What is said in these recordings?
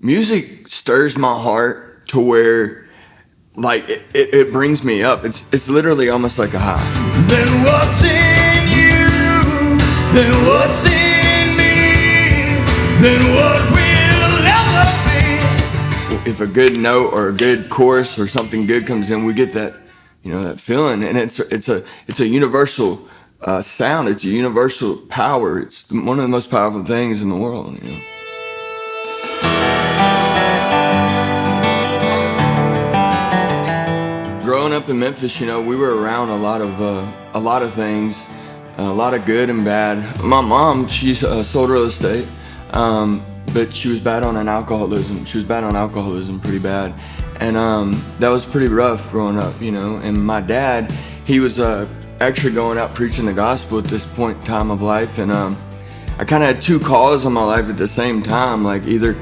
music stirs my heart to where, like, it brings me up. It's literally almost like a high. Then what's in you? Then what's in me? Then what will ever be? If a good note or a good chorus or something good comes in, we get that, that feeling, and it's a universal sound. It's a universal power. It's one of the most powerful things in the world. Growing up in Memphis, we were around a lot of things, a lot of good and bad. My mom, she sold real estate, but she was bad on alcoholism. She was bad on alcoholism pretty bad, and that was pretty rough growing up, And my dad, he was actually going out preaching the gospel at this point in time of life, and I kind of had two calls on my life at the same time, like either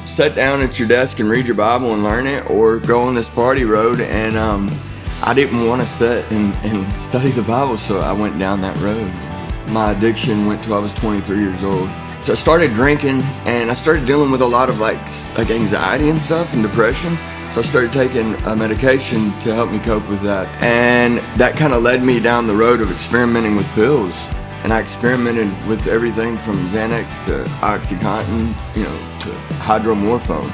sit down at your desk and read your Bible and learn it, or go on this party road. And I didn't want to sit and study the Bible, so I went down that road. My addiction went till I was 23 years old. So I started drinking, and I started dealing with a lot of like anxiety and stuff and depression. So I started taking medication to help me cope with that. And that kind of led me down the road of experimenting with pills. And I experimented with everything from Xanax to OxyContin, to hydromorphone.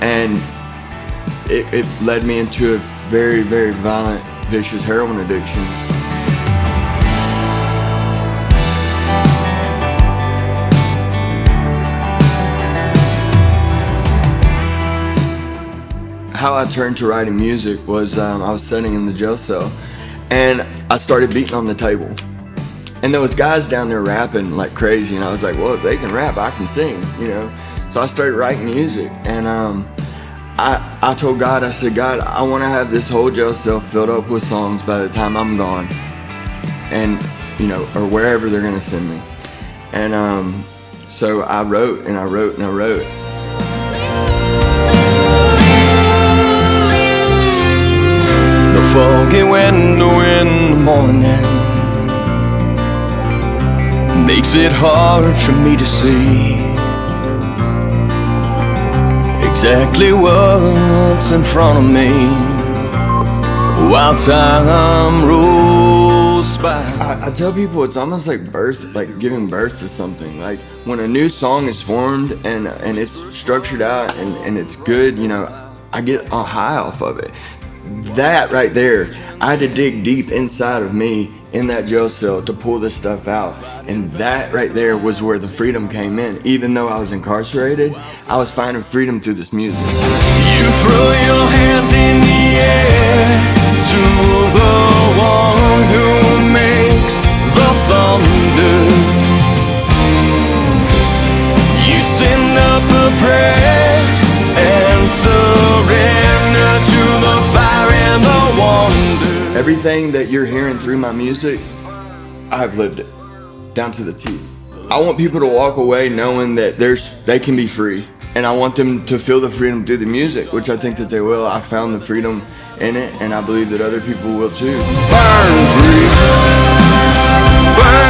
And it led me into a very, very violent, vicious heroin addiction. How I turned to writing music was I was sitting in the jail cell, and I started beating on the table. And there was guys down there rapping like crazy, and I was like, well, if they can rap, I can sing, So I started writing music, and I told God, I said, God, I want to have this whole jail cell filled up with songs by the time I'm gone, and or wherever they're gonna send me. And so I wrote and I wrote and I wrote. The foggy window in the morning makes it hard for me to see exactly what's in front of me while time rolls by. I tell people it's almost like birth, like giving birth to something. Like when a new song is formed and it's structured out and it's good, I get a high off of it. That right there, I had to dig deep inside of me in that jail cell to pull this stuff out. And that right there was where the freedom came in. Even though I was incarcerated, I was finding freedom through this music. You throw your hands in the air to the one who makes the thunder. You send up a prayer and surrender to the fire and the wonder. Everything that you're hearing through my music, I've lived it, down to the T. I want people to walk away knowing that they can be free. And I want them to feel the freedom through the music, which I think that they will. I found the freedom in it, and I believe that other people will too. Burn free. Burn